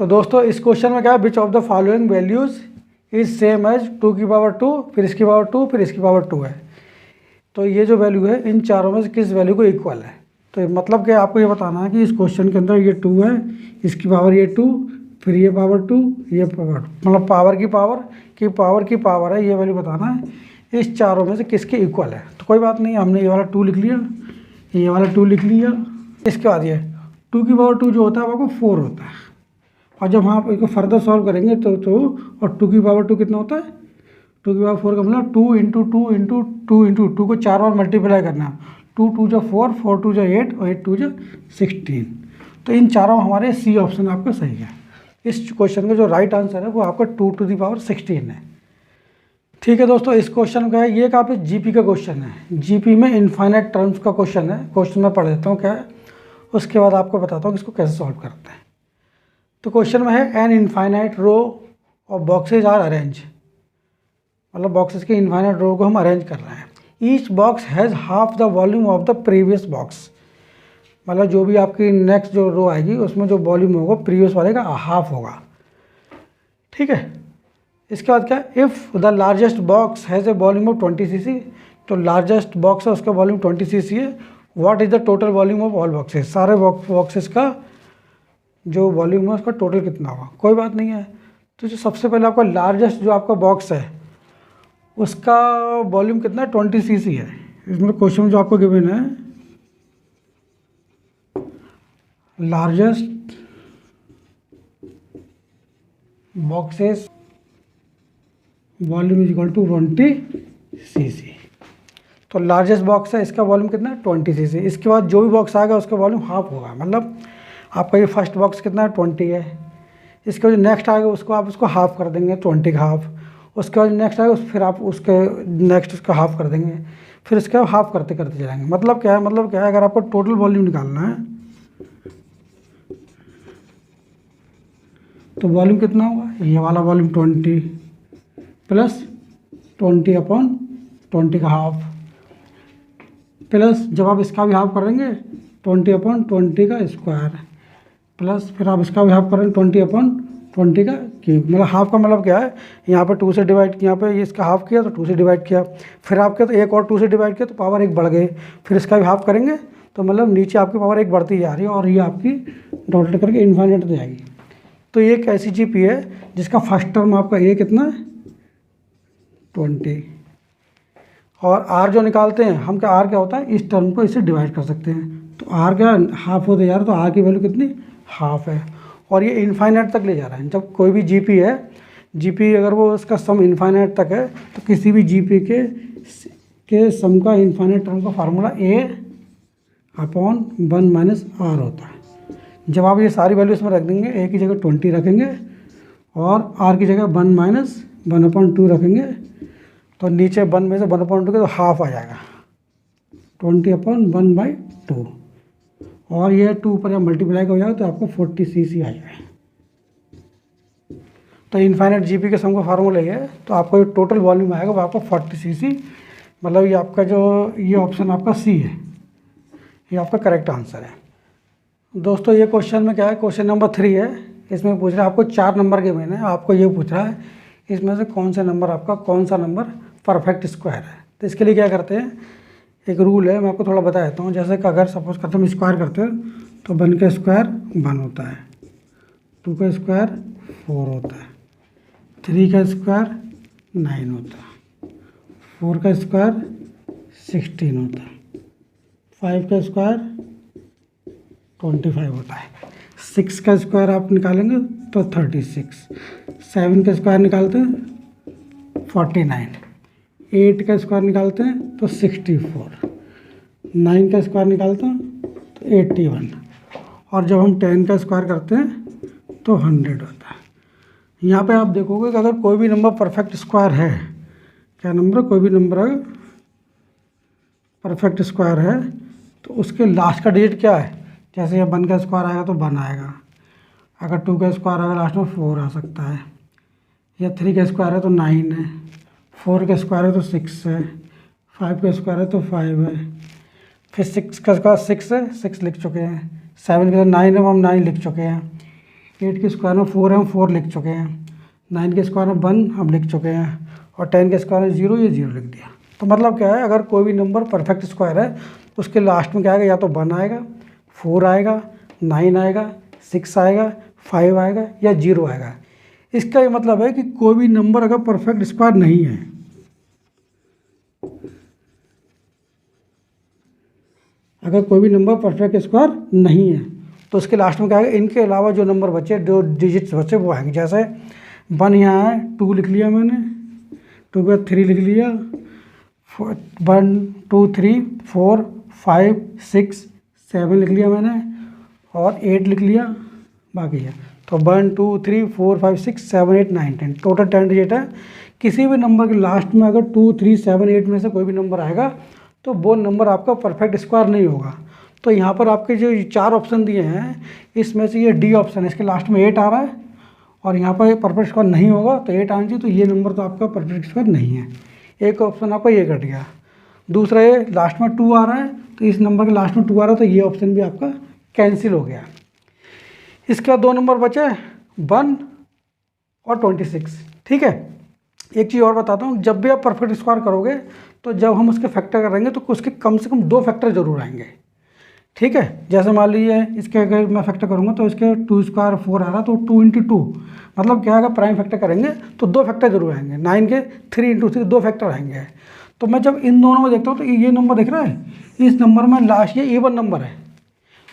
तो दोस्तों इस क्वेश्चन में क्या है, which of the following values is same as 2 की पावर 2, फिर इसकी पावर 2, फिर इसकी पावर 2 है। तो ये जो वैल्यू है इन चारों में से किस वैल्यू को इक्वल है। तो मतलब कि आपको ये बताना है कि इस क्वेश्चन के अंदर ये 2 है, इसकी पावर ये 2, फिर ये पावर 2, ये पावर 2, मतलब पावर की पावर है, ये वैल्यू बताना है इस चारों में से किसके इक्वल है। तो कोई बात नहीं, हमने ये वाला 2 लिख लिया, ये वाला 2 लिख लिया। इसके बाद ये 2 की पावर 2 जो होता है वो 4 होता है, और जब आप इसको फर्दर सॉल्व करेंगे तो और 2 की पावर 2 कितना होता है, 2 की पावर 4 का मतलब 2 इंटू 2 इंटू 2 इंटू 2 को 4 बार मल्टीप्लाई करना है। 2 2 जो 4, 4 2 जो 8 और 8 2 जो 16। तो इन चारों हमारे सी ऑप्शन आपका सही है। इस क्वेश्चन का जो राइट आंसर है वो आपका 2 टू दी पावर 16 है। ठीक है दोस्तों, इस क्वेश्चन का है, ये एक आप जीपी का क्वेश्चन है, जीपी में इनफाइनाइट टर्म्स का क्वेश्चन है। क्वेश्चन में पढ़ देता हूँ क्या है, उसके बाद आपको बताता हूँ कि इसको कैसे सॉल्व करते हैं। तो क्वेश्चन में है an infinite row of boxes are arrange, मतलब बॉक्सेस के इनफाइनाइट रो को हम अरेंज कर रहे हैं। Each box has half the volume of the previous box, मतलब जो भी आपकी नेक्स्ट जो रो आएगी उसमें जो वॉल्यूम होगा प्रीवियस वाले का हाफ होगा। ठीक है, इसके बाद क्या, if the largest box has a volume of 20 cc, तो लार्जेस्ट बॉक्स है उसका वॉल्यूम 20 cc है। What is the total volume of all boxes, सारे बॉक्सेस का जो वॉल्यूम है उसका टोटल कितना होगा। कोई बात नहीं है, तो जो सबसे पहले आपका लार्जेस्ट जो आपका बॉक्स है उसका वॉल्यूम कितना है, 20 cc है। इसमें क्वेश्चन जो आपको गिवन है, largest boxes volume is equal to 20 cc। तो लार्जेस्ट बॉक्स है, इसका वॉल्यूम कितना है, 20 cc। इसके बाद जो भी बॉक्स आएगा उसका वॉल्यूम हाफ होगा, मतलब आपका ये फर्स्ट बॉक्स कितना है, 20 है। इसके बाद जो नेक्स्ट आएगा उसको आप उसको हाफ कर देंगे, 20 का हाफ। उसके बाद नेक्स्ट आएगा फिर आप उसके नेक्स्ट उसका हाफ कर देंगे, फिर इसका हाफ करते करते जाएंगे। मतलब क्या है, अगर आपको टोटल वॉल्यूम निकालना है तो वॉल्यूम कितना होगा, ये वाला वॉल्यूम 20 प्लस 20 अपॉन 20 का हाफ, प्लस जब आप इसका भी हाफ करेंगे 20 अपॉन 20 का स्क्वायर, प्लस फिर आप इसका भी हाफ करेंगे 20 अपॉन 20 का क्यूब। मतलब हाफ का मतलब क्या है, यहाँ पे 2 से डिवाइड किया, यहाँ पे ये इसका हाफ किया तो 2 से डिवाइड किया, फिर आपके तो एक और 2 से डिवाइड किया तो पावर 1 बढ़ गई, फिर इसका भी हाफ करेंगे तो मतलब नीचे आपकी पावर 1 बढ़ती जा रही है और ये आपकी डॉट करके इन्फाइनाइट हो जाएगी। तो ये एक ऐसी जीपी है जिसका फर्स्ट टर्म आपका ए कितना है, 20, और आर जो निकालते हैं हम, क्या आर क्या होता है, इस टर्म को इससे डिवाइड कर सकते हैं। तो आर क्या हाफ होते जा रहा है, तो आर की वैल्यू कितनी, हाफ है। और ये इनफाइनाइट तक ले जा रहा है। जब कोई भी जीपी है, जीपी अगर वो उसका सम इनफाइनाइट तक है तो किसी भी जीपी के सम का इनफाइनाइट टर्म का formula a upon 1 minus r होता है। जब आप ये सारी वैल्यू इसमें रख देंगे, ए की जगह 20 रखेंगे और आर की जगह 1 माइनस 1/2 रखेंगे, तो नीचे 1 में से 1/2 के तो हाफ आ जाएगा, 20/1/2, और ये 2 ऊपर जब मल्टीप्लाई हो जाएगा तो आपको 40 cc आ जाएगा। तो इनफाइनाइट जीपी के सम का फार्मूला ये है। तो आपको जो टोटल वॉल्यूम आएगा वो आपको 40 cc, मतलब ये आपका जो ये ऑप्शन आपका सी है, ये आपका करेक्ट आंसर है। दोस्तों ये क्वेश्चन में क्या है, क्वेश्चन नंबर 3 है। इसमें पूछ रहा है आपको 4 नंबर के मैंने आपको ये पूछ रहा है इसमें से कौन सा नंबर परफेक्ट स्क्वायर है। तो इसके लिए क्या करते हैं, एक रूल है, मैं आपको थोड़ा बता देता हूँ। जैसे कि अगर सपोज करते हम स्क्वायर करते हैं तो 1 का स्क्वायर 1 होता है, 2 का स्क्वायर 4 होता है, 3 का स्क्वायर 9 होता है, 4 का स्क्वायर 16 होता है, 5 का स्क्वायर 25 होता है, 6 का स्क्वायर आप निकालेंगे तो 36, 7 का स्क्वायर निकालते हैं 49, 8 का स्क्वायर निकालते हैं तो 64, 9 का स्क्वायर निकालते हैं तो 81, और जब हम 10 का स्क्वायर करते हैं तो 100 होता है। यहाँ पे आप देखोगे कि अगर कोई भी नंबर परफेक्ट स्क्वायर है, क्या नंबर, कोई भी नंबर अगर परफेक्ट स्क्वायर है तो उसके लास्ट का डिजिट क्या है। जैसे ये 1 का स्क्वायर आएगा तो 1 आएगा, अगर 2 का स्क्वायर आएगा लास्ट में 4 आ सकता है, या 3 का स्क्वायर है तो 9 है, 4 का स्क्वायर है तो 6 है, 5 का स्क्वायर है तो 5 है, फिर 6 का स्क्वायर 6 है, 6 लिख चुके हैं, 7 का 9 है, हम 9 लिख चुके हैं, 8 के स्क्वायर में 4 हम 4 लिख चुके हैं, 9 के स्क्वायर में 1 हम लिख चुके हैं, और 10 के स्क्वायर में 0, ये 0 लिख दिया। तो मतलब क्या है, अगर कोई भी नंबर परफेक्ट स्क्वायर है तो उसके लास्ट में क्या आएगा, या तो 1 आएगा, 4 आएगा, 9 आएगा, 6 आएगा, 5 आएगा, या 0 आएगा। इसका ये मतलब है कि कोई भी नंबर अगर परफेक्ट स्क्वायर नहीं है, अगर कोई भी नंबर परफेक्ट स्क्वायर नहीं है तो उसके लास्ट में क्या आएगा, इनके अलावा जो नंबर बचे, जो डिजिट्स बचे वो आएंगे। जैसे 1 यहाँ है, 2 लिख लिया मैंने, 2 के बाद 3 लिख लिया, 1 2 3 4 5 6 7 लिख लिया मैंने, और 8 लिख लिया, बाकी है। तो 1 2 3 4 5 6 7 8 9 10, टोटल 10 डिजिट है। किसी भी नंबर के लास्ट में अगर 2 3 7 8 में से कोई भी नंबर आएगा तो वो नंबर आपका परफेक्ट स्क्वायर नहीं होगा। तो यहाँ पर आपके जो 4 ऑप्शन दिए हैं इसमें से ये डी ऑप्शन है, इसके लास्ट में 8 आ रहा है, और यहाँ पर परफेक्ट स्क्वायर नहीं होगा तो 8 आना चाहिए, तो ये नंबर तो आपका परफेक्ट स्क्वायर नहीं है। एक ऑप्शन आपका ये कट गया। दूसरा, ये लास्ट में 2 आ रहा है, तो इस नंबर के लास्ट में 2 आ रहा है, तो ये ऑप्शन भी आपका कैंसिल हो गया। इसके बाद 2 नंबर बचे, 1 और 26। ठीक है, एक चीज़ और बताता हूँ, जब भी आप परफेक्ट स्क्वायर करोगे तो जब हम उसके फैक्टर करेंगे तो उसके कम से कम 2 फैक्टर जरूर आएंगे। ठीक है, जैसे मान लीजिए इसके अगर मैं फैक्टर करूँगा तो इसके 2 स्क्वायर 4 आ रहा, तो 2 × 2 मतलब क्या आएगा, प्राइम फैक्टर करेंगे तो 2 फैक्टर जरूर आएंगे। 9 के 3 × 3 2 फैक्टर आएंगे। तो मैं जब इन दोनों में देखता हूँ तो ये नंबर दिख रहा है, इस नंबर में लास्ट ये इवन नंबर है,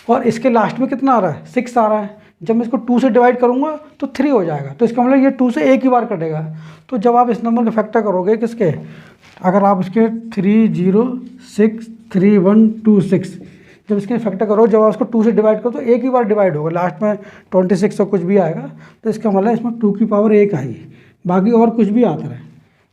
और इसके लास्ट में कितना आ रहा है, 6 आ रहा है। जब मैं इसको 2 से डिवाइड करूँगा तो 3 हो जाएगा, तो इसका मतलब ये 2 से एक ही बार कटेगा। तो जब आप इस नंबर के फैक्टर करोगे किसके, अगर आप इसके 3 0 6 3 1 2 6, जब इसके फैक्टर करो, जब आप इसको 2 से डिवाइड करो तो एक ही बार डिवाइड होगा, लास्ट में 26 और कुछ भी आएगा, तो इसका मतलब इसमें 2 की पावर 1 आई, बाकी और कुछ भी आता रहे।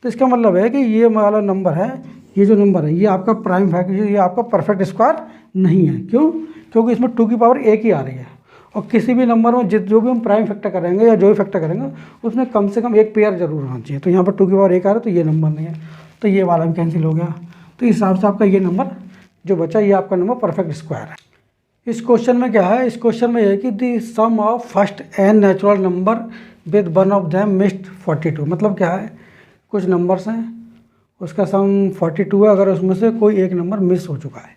तो इसका मतलब है कि ये वाला नंबर है, ये जो नंबर है ये आपका प्राइम फैक्टर, ये आपका परफेक्ट स्क्वायर नहीं है। क्यों? क्योंकि इसमें 2 की पावर 1 ही आ रही है, और किसी भी नंबर में जो भी हम प्राइम फैक्टर करेंगे या जो भी फैक्टर करेंगे उसमें कम से कम एक पेयर जरूर होना चाहिए। तो यहाँ पर 2 की पावर 1 आ रहा है, तो ये नंबर नहीं है, तो ये वाला भी कैंसिल हो गया। तो इस हिसाब से आपका ये नंबर जो बचा, ये आपका नंबर परफेक्ट स्क्वायर है। इस क्वेश्चन में क्या है, इस क्वेश्चन में यह है कि the sum of first n natural number with one of them missed 42। मतलब क्या है, कुछ नंबर्स हैं उसका सम 42 है, अगर उसमें से कोई एक नंबर मिस हो चुका है।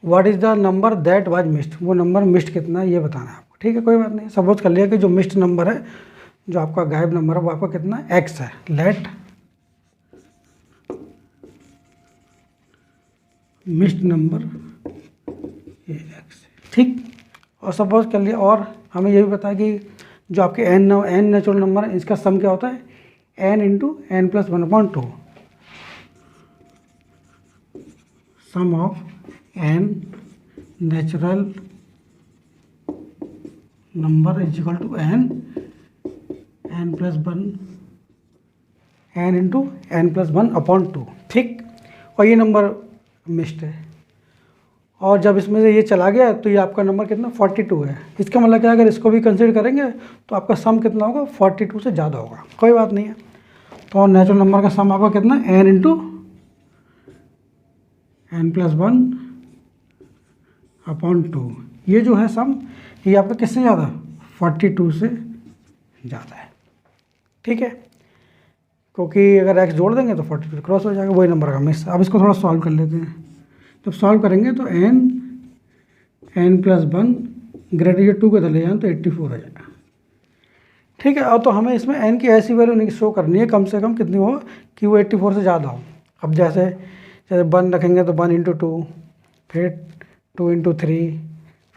What is the number that was missed, वो नंबर मिस्ड कितना है ये बताना है आपको। ठीक है, कोई बात नहीं, सपोज कर लिया कि जो मिस्ड नंबर है, जो आपका गायब नंबर है, वो आपका कितना है, x है। लेट मिस्ड नंबर ये x। ठीक, और सपोज कर लिया, और हमें ये भी पता है कि जो आपके n नेचुरल नंबर है, इसका सम क्या होता है, n × n + 1/2, sum of n natural number is equal to n + 1/2। ठीक, और ये नंबर मिस्ड है, और जब इसमें से ये चला गया तो ये आपका नंबर कितना 42 है। इसका मतलब क्या, अगर इसको भी कंसिडर करेंगे तो आपका सम कितना होगा, 42 से ज़्यादा होगा। कोई बात नहीं है, तो नेचुरल नंबर का सम आपका कितना, n × n + 1/2। ये जो है सम, ये आपका किससे ज़्यादा, 42 से ज़्यादा है। ठीक है, क्योंकि अगर x जोड़ देंगे तो 42 क्रॉस हो जाएगा, वही नंबर का मिस। अब इसको थोड़ा सॉल्व कर लेते हैं। जब सॉल्व करेंगे तो n + 1 ग्रेटर 2 को इधर ले जाएं तो 84 हो जाएगा। ठीक है, अब तो हमें इसमें n की ऐसी वैल्यू नहीं शो करनी है, कम से कम कितनी हो कि वो 84 से ज़्यादा हो। अब जैसे 1 रखेंगे तो 1 × 2, फिर 2 × 3,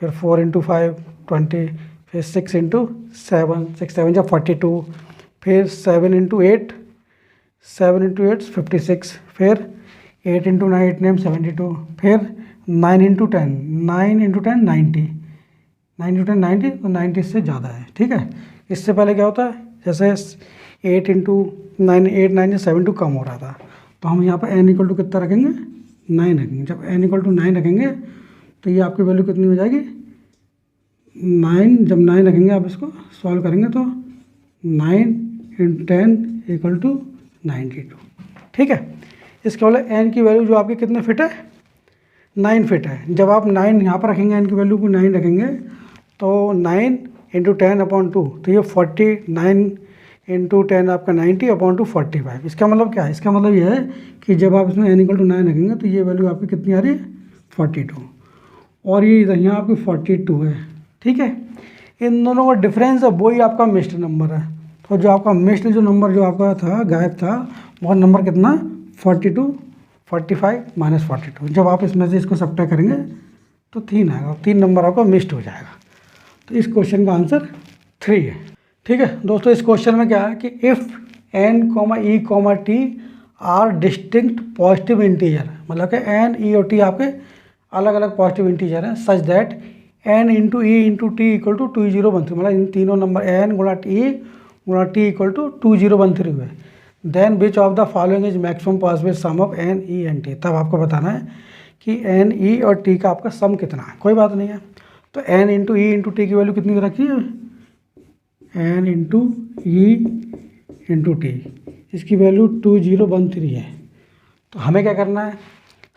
फिर 4 × 5 20, फिर 6 × 7 6 7 जब 42, फिर 7 × 8 7 × 8 56, फिर 8 × 9 8 9 72, फिर 9 × 10 9 × 10 90, 9 × 10 90, तो 90 से ज़्यादा है। ठीक है, इससे पहले क्या होता है, जैसे 8 × 9 8 9 72 कम हो रहा था, तो हम यहाँ पर n = कितना रखेंगे, 9 रखेंगे। जब n = 9 रखेंगे तो ये आपकी वैल्यू कितनी हो जाएगी, 9। जब 9 रखेंगे आप इसको सॉल्व करेंगे तो 9 × 10 = 92। ठीक है, इसके मतलब n की वैल्यू जो आपकी कितने फिट है, 9 फिट है। जब आप 9 यहाँ पर रखेंगे, n की वैल्यू को 9 रखेंगे तो 9 इंटू 10/2, तो ये 49 इंटू 10 आपका 90/2 45। इसका मतलब क्या है? इसका मतलब ये है कि जब आप इसमें n = 9 रखेंगे तो ये वैल्यू आपकी कितनी आ रही है? 42, और ये इधर यहाँ आपकी 42 है। ठीक है, इन दोनों का डिफरेंस है, वही आपका मिस्ड नंबर है। तो जो आपका मिस्ड जो नंबर जो आपका था, गायब था, वो नंबर कितना? 42, 45 - 42। जब आप इसमें से इसको सब्ट्रैक्ट करेंगे तो 3 आएगा, 3 नंबर आपका मिस्ड हो जाएगा। तो इस क्वेश्चन का आंसर 3 है। ठीक है दोस्तों, इस क्वेश्चन में क्या है कि if n, e, t are distinct positive integer, मतलब कि n, e और t आपके अलग अलग पॉजिटिव इंटीजर हैं, such that n into e into t equal to 2013, मतलब इन तीनों नंबर n गुणा e गुणा t इक्वल टू 2013 हुए, then which of the following is maximum possible sum of n, e and t। तब आपको बताना है कि n, e और t का आपका सम कितना है। कोई बात नहीं है, तो n into e into T की वैल्यू कितनी रखी है? n into e into T, इसकी वैल्यू 2013 है। तो हमें क्या करना है?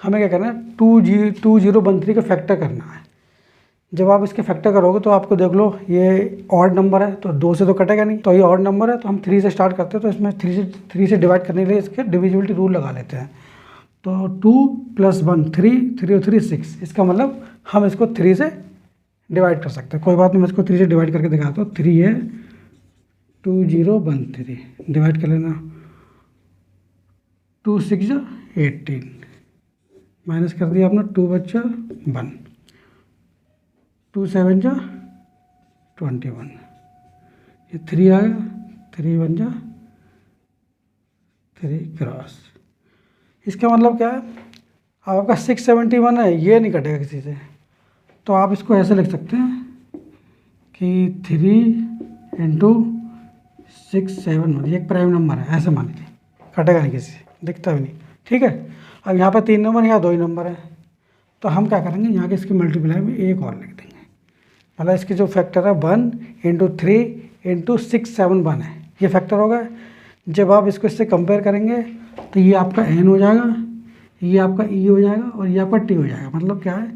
हमें क्या करना है? 2013 का फैक्टर करना है। जब आप इसके फैक्टर करोगे तो आपको देख लो, ये ऑड नंबर है तो 2 से तो कटेगा नहीं, तो ये ऑड नंबर है तो हम 3 से स्टार्ट करते हैं। तो इसमें 3 से डिवाइड करने के लिए इसके डिविजिबिलिटी रूल लगा लेते हैं। तो 2 + 1 3, 3 और 3 6, इसका मतलब हम इसको 3 से डिवाइड कर सकते हैं। कोई बात नहीं, मैं इसको 3 से डिवाइड करके दिखाता हूँ। 3 है, 2013 डिवाइड कर लेना, 2 6 18, माइनस कर दिया आपने, 2 बच्चा 1, 2 7 जा 21, ये 3 आ गया, 3 1 जा 3 क्रॉस। इसका मतलब क्या है? अब आपका 671 है, ये नहीं कटेगा किसी से, तो आप इसको ऐसे लिख सकते हैं कि 3 इंटू 6 7, ये एक प्राइम नंबर है, ऐसे मान लीजिए, कटेगा नहीं किसी से, दिखता भी नहीं। ठीक है, अब यहाँ पर 3 नंबर, यहाँ 2 ही नंबर है, तो हम क्या करेंगे, यहाँ के इसकी मल्टीप्लाई में एक और लिख देंगे। मतलब इसकी जो फैक्टर है 1 इंटू 3 इंटू 6 7 1 है, ये फैक्टर होगा। जब आप इसको इससे कंपेयर करेंगे तो ये आपका n हो जाएगा, ये आपका e हो जाएगा और ये आपका t हो जाएगा। मतलब क्या है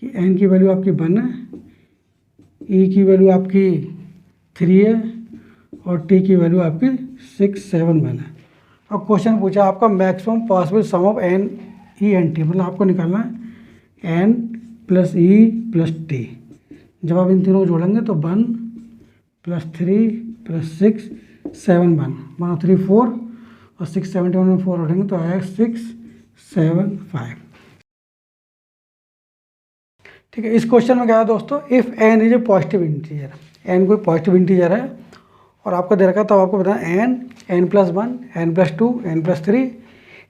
कि n की वैल्यू आपकी 1 है, e की वैल्यू आपकी 3 है और t की वैल्यू आपकी 6 7 1 है। अब क्वेश्चन पूछा आपका maximum possible sum of n, e and t, मतलब आपको निकालना है n + e + t। जब आप इन तीनों को जोड़ेंगे तो 1 + 3 + 6 7 1, 1 और 3 4 और 6 7 1 में 4 उठेंगे तो आएगा 6 7 5। ठीक है, इस क्वेश्चन में क्या है दोस्तों, if n is a positive integer, n कोई पॉजिटिव इंटीजर है और आपको दे रखा है, तब आपको बताना n, n + 1, n + 2, n + 3,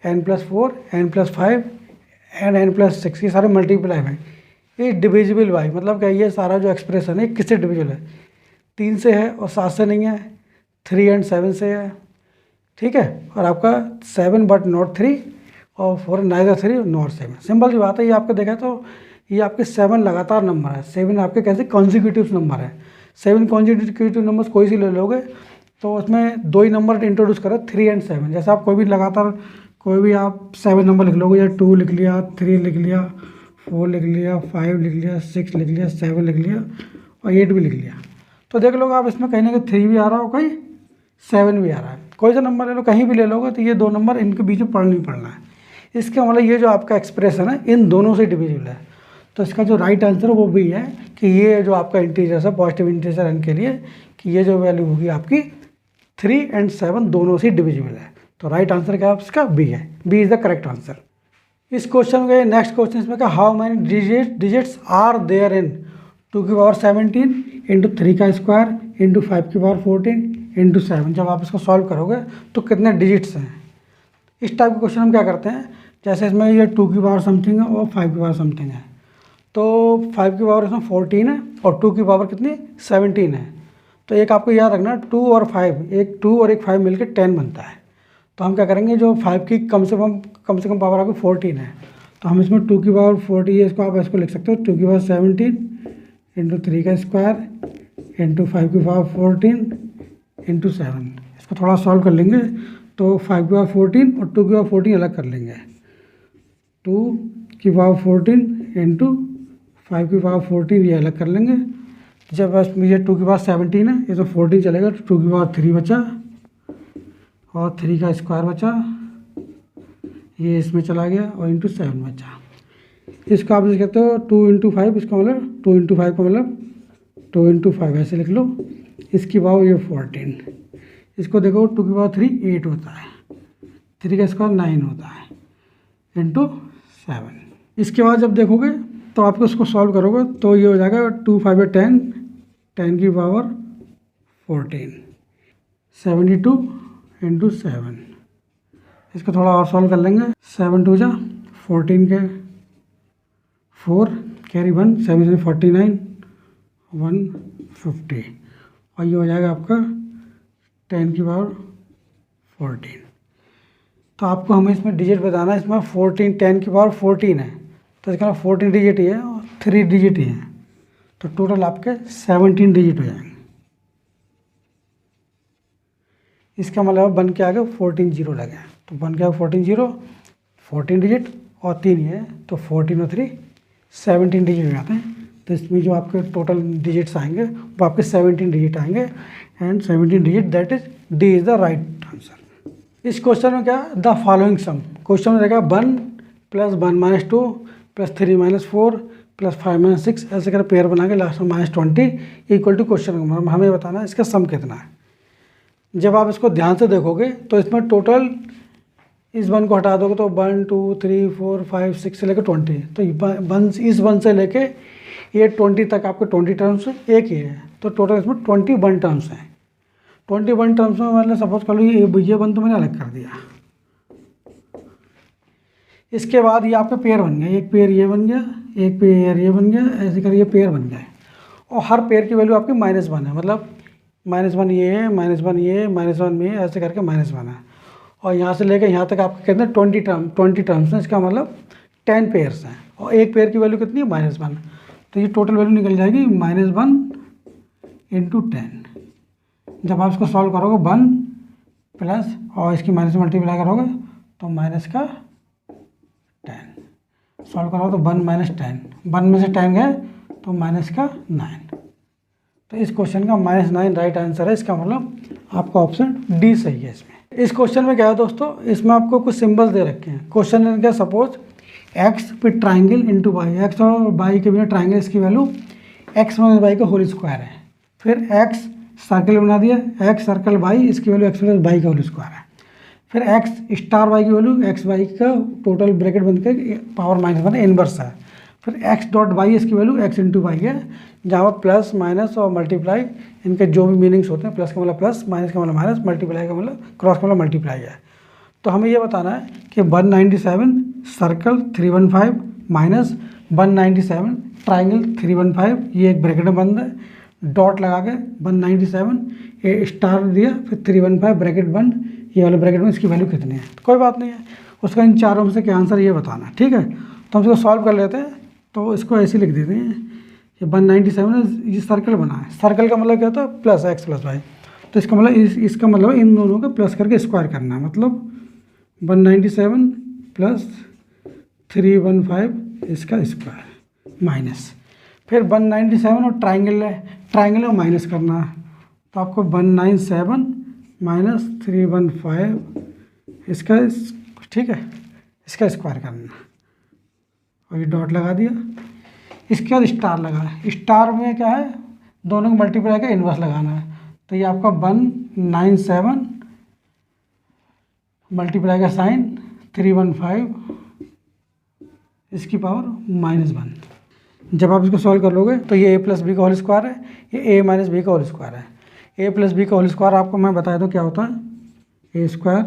n + 4, n + 5 and n + 6, ये सारे मल्टीप्लाई हैं। ये डिविजिबल बाई, मतलब क्या, ये सारा जो एक्सप्रेशन है किससे डिविजिबल है? 3 से है और 7 से नहीं है, 3 एंड 7 से है। ठीक है, और आपका 7 बट नॉट 3 और 4 नाइदर 3 नॉट 7। सिंपल सी बात है, ये आपका देखा तो ये आपके 7 लगातार नंबर है। 7 आपके कैसे कॉन्जिक्यूटिव नंबर है। 7 कॉन्जिक्यूटिव नंबर्स कोई सी ले लोगे तो उसमें 2 ही नंबर इंट्रोड्यूस करो, 3 एंड 7। जैसे आप कोई भी लगातार कोई भी आप 7 नंबर लिख लोगे, या 2 लिख लिया, 3 लिख लिया, 4 लिख लिया, 5 लिख लिया, 6 लिख लिया, 7 लिख लिया और 8 भी लिख लिया, तो देख लोगे आप इसमें कहीं ना कहीं 3 भी आ रहा हो, कहीं 7 भी आ रहा है। कोई सा नंबर ले लो, कहीं भी ले लोगे तो ये 2 नंबर इनके बीच में पढ़ना ही पड़ना है। इसका मतलब ये जो आपका एक्सप्रेशन है इन दोनों से डिविजिबल है। तो इसका जो राइट आंसर वो भी है कि ये जो आपका इंटीजर है, पॉजिटिव इंटीजर इनके लिए, कि ये जो वैल्यू होगी आपकी 3 एंड 7 दोनों से डिविजिबल है। तो राइट आंसर क्या है इसका? बी है। B is the correct answer. इस क्वेश्चन के नेक्स्ट क्वेश्चन इसमें क्या, how many digits are there in 2^17 into 3 का स्क्वायर इंटू 5^14 इंटू 7। जब आप इसको सॉल्व करोगे तो कितने डिजिट्स हैं? इस टाइप के क्वेश्चन हम क्या करते हैं, जैसे इसमें ये 2 की पावर समथिंग है और 5 की पावर समथिंग है, तो 5 की पावर इसमें 14 है और 2 की पावर कितनी 17 है। तो एक आपको याद रखना, 2 और 5, एक 2 और एक 5 मिलकर 10 बनता है। तो हम क्या करेंगे, जो 5 की कम से कम पावर आपकी 14 है, तो हम इसमें 2 की पावर 40 है, इसको आप इसको लिख सकते हो 2 की पावर 17 इंटू 3 का स्क्वायर इंटू 5 की पावर 14 इंटू 7। इसको थोड़ा सॉल्व कर लेंगे तो 5 की पावर 14 और 2 की पावर 14 अलग कर लेंगे। 2 की पावर 14 इंटू 5 की पावर 14 ये अलग कर लेंगे, जब ये 2 की पावर 17 है, ये तो 14 चलेगा, तो 2 की पावर 3 बचा और 3 का स्क्वायर बचा, ये इसमें चला गया और इंटू 7 बचा। इसको आप जैसे कहते हो 2 इंटू 5, इसका मतलब 2 इंटू 5 का मतलब 2 इंटू 5 ऐसे लिख लो। इसकी पावर ये 14, इसको देखो 2 की पावर 3 8 होता है, 3 का स्क्वायर 9 होता है इंटू 7। इसके बाद जब देखोगे तो आपको इसको सॉल्व करोगे तो ये हो जाएगा 2 5 10, 10 की पावर 14, 72 इंटू 7। इसको थोड़ा और सॉल्व कर लेंगे। 7 2 जा 14 के 4 कैरी 1, 7 से 49, 150 और ये हो जाएगा आपका 10 की पावर 14। तो आपको हमें इसमें डिजिट बताना है। इसमें 14 10 की पावर 14 है, तो इसका 14 डिजिट ही है और 3 डिजिट ही है, तो टोटल आपके 17 डिजिट हो जाएंगे। इसका मतलब बन के आगे 14 जीरो लगे, तो बन के आगे 14 जीरो, 14 डिजिट और 3 है, तो 14 और 3 17 डिजिट हो जाते हैं। तो इसमें जो आपके टोटल डिजिट्स आएंगे वो आपके 17 डिजिट आएंगे and 17 digit, that is D is the right answer. इस क्वेश्चन में क्या द फॉलोइंग सम, क्वेश्चन में रहेगा 1 + 1 - 2 + 3 - 4 + 5 - 6 ऐसे कर पेयर बना के लास्ट में -20 इक्वल टू क्वेश्चन का हमें बताना है इसका सम कितना है। जब आप इसको ध्यान से देखोगे तो इसमें टोटल इस 1 को हटा दोगे तो 1 2 3 4 5 6 से लेकर 20, तो इस 1 से लेके ये 20 तक आपके 20 टर्म्स एक ही है, तो टोटल इसमें 21 टर्म्स हैं। 21 टर्म्स में मतलब सपोज कर लो ये 1 तो मैंने अलग कर दिया। इसके बाद ये आपके पेयर बन गए, एक पेयर ये बन गया, एक पेयर ये बन गया, ऐसे कर ये पेयर बन गए और हर पेयर की वैल्यू आपकी -1 है, मतलब -1 ये है, -1 ये है, -1 ये, ऐसे करके -1 है। और यहाँ से लेकर यहाँ तक आपके कितने 20 टर्म्स हैं, इसका मतलब 10 पेयर्स हैं और एक पेयर की वैल्यू कितनी है -1, तो ये टोटल वैल्यू निकल जाएगी -1 इंटू 10। जब आप इसको सॉल्व करोगे 1 प्लस और इसकी माइनस मल्टीप्लाई करोगे तो माइनस का 10, सॉल्व करोगे तो 1 - 10, 1 में से 10 गए तो माइनस का 9। तो इस क्वेश्चन का -9 राइट आंसर है। इसका मतलब आपका ऑप्शन डी सही है। इसमें इस क्वेश्चन में क्या है दोस्तों, इसमें आपको कुछ सिंबल्स दे रखे हैं। क्वेश्चन में क्या, सपोज एक्स फिर ट्राइंगल इंटू वाई, एक्स और वाई के बिना ट्राइंगल, इसकी वैल्यू एक्स माइनस वाई का होल स्क्वायर है। फिर एक्स सर्कल बना दिया, एक्स सर्कल वाई, इसकी वैल्यू एक्स प्लस वाई का होल स्क्वायर है। फिर एक्स स्टार वाई की वैल्यू एक्स वाई का टोटल ब्रैकेट बन के पावर -1 इनवर्स है। फिर एक्स डॉट वाई, इसकी वैल्यू एक्स इंटू वाई है, जहाँ प्लस माइनस और मल्टीप्लाई इनके जो भी मीनिंग्स होते हैं, प्लस का मतलब प्लस, माइनस का मतलब माइनस, मल्टीप्लाई का मतलब क्रॉस का मतलब मल्टीप्लाई है। तो हमें ये बताना है कि 197 सर्कल 315 माइनस 197 ट्राइंगल 315, ये एक ब्रैकेट में बंद है, डॉट लगा के 197 ये स्टार दिया, फिर 315 ब्रैकेट बंद, ये वाले ब्रैकेट में इसकी वैल्यू कितनी है। तो कोई बात नहीं है, उसका इन चारों में से क्या आंसर ये बताना, ठीक है। तो हम इसको सॉल्व कर लेते हैं। तो इसको ऐसे लिख देते हैं, ये 197 ये सर्कल बना है, सर्कल का मतलब क्या होता है प्लस एक्स प्लस वाई, तो इसका मतलब इसका मतलब इन दोनों का प्लस करके स्क्वायर करना है, मतलब 197 प्लस 315 इसका स्क्वायर माइनस, फिर 197 और ट्राइंगल है, ट्राइंगल में माइनस करना है, तो आपको 197 माइनस 315 इसका, ठीक है, इसका स्क्वायर करना और ये डॉट लगा दिया। इसके बाद स्टार लगा, स्टार में क्या है, दोनों को मल्टीप्लाई का इन्वर्स लगाना है, तो ये आपका 197 मल्टीप्लाई का साइन 315 इसकी पावर -1। जब आप इसको सॉल्व कर लोगे तो ये a प्लस बी का होल स्क्वायर है, ये a माइनस बी का होल स्क्वायर है। a प्लस बी का होल स्क्वायर आपको मैं बता दूँ क्या होता है, a square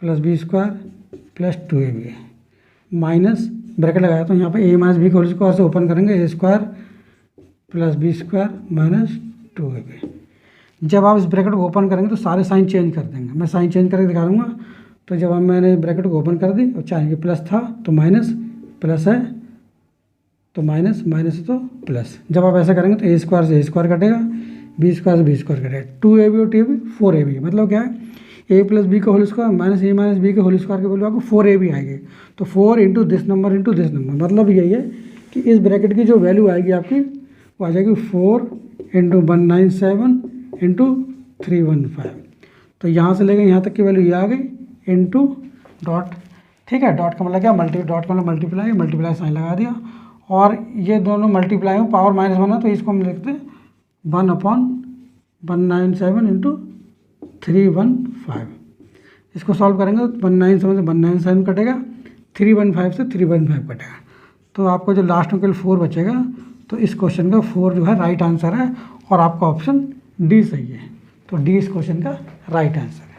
plus b square plus 2ab minus bracket लगाया, तो यहाँ पे a माइनस बी का होल स्क्वायर से ओपन करेंगे, a square plus b square minus 2ab। जब आप इस ब्रैकेट को ओपन करेंगे तो सारे साइन चेंज कर देंगे, मैं साइन चेंज करके दिखा दूँगा। तो जब मैंने ब्रैकेट को ओपन कर दी और चाहे प्लस था तो माइनस, प्लस है तो माइनस, माइनस है तो प्लस। जब आप ऐसा करेंगे तो a स्क्वायर से a स्क्वायर कटेगा, b स्क्वायर से b स्क्वायर कटेगा, 2ab और 2ab 4ab, मतलब क्या है a प्लस बी का whole square minus a minus b के होल स्क्वायर की वैल्यू आपको 4ab आएगी। तो 4 into this number into this number, मतलब यही है कि इस ब्रैकेट की जो वैल्यू आएगी आपकी वो आ जाएगी 4 इंटू 197 इंटू 315। तो यहाँ से लेकर यहाँ तक की वैल्यू ये आ गई इंटू डॉट। ठीक है, डॉट का मतलब क्या, डॉट का मतलब मल्टीप्लाई साइन लगा दिया, और ये दोनों मल्टीप्लाई में पावर -1 है तो इसको हम लिखते हैं 1/197 इंटू 315। इसको सॉल्व करेंगे तो 197 से 197 कटेगा, 315 से 315 कटेगा, तो आपको जो लास्ट में केवल 4 बचेगा। तो इस क्वेश्चन का 4 जो है राइट आंसर है, और आपका ऑप्शन डी सही है। तो डी इस क्वेश्चन का राइट आंसर है।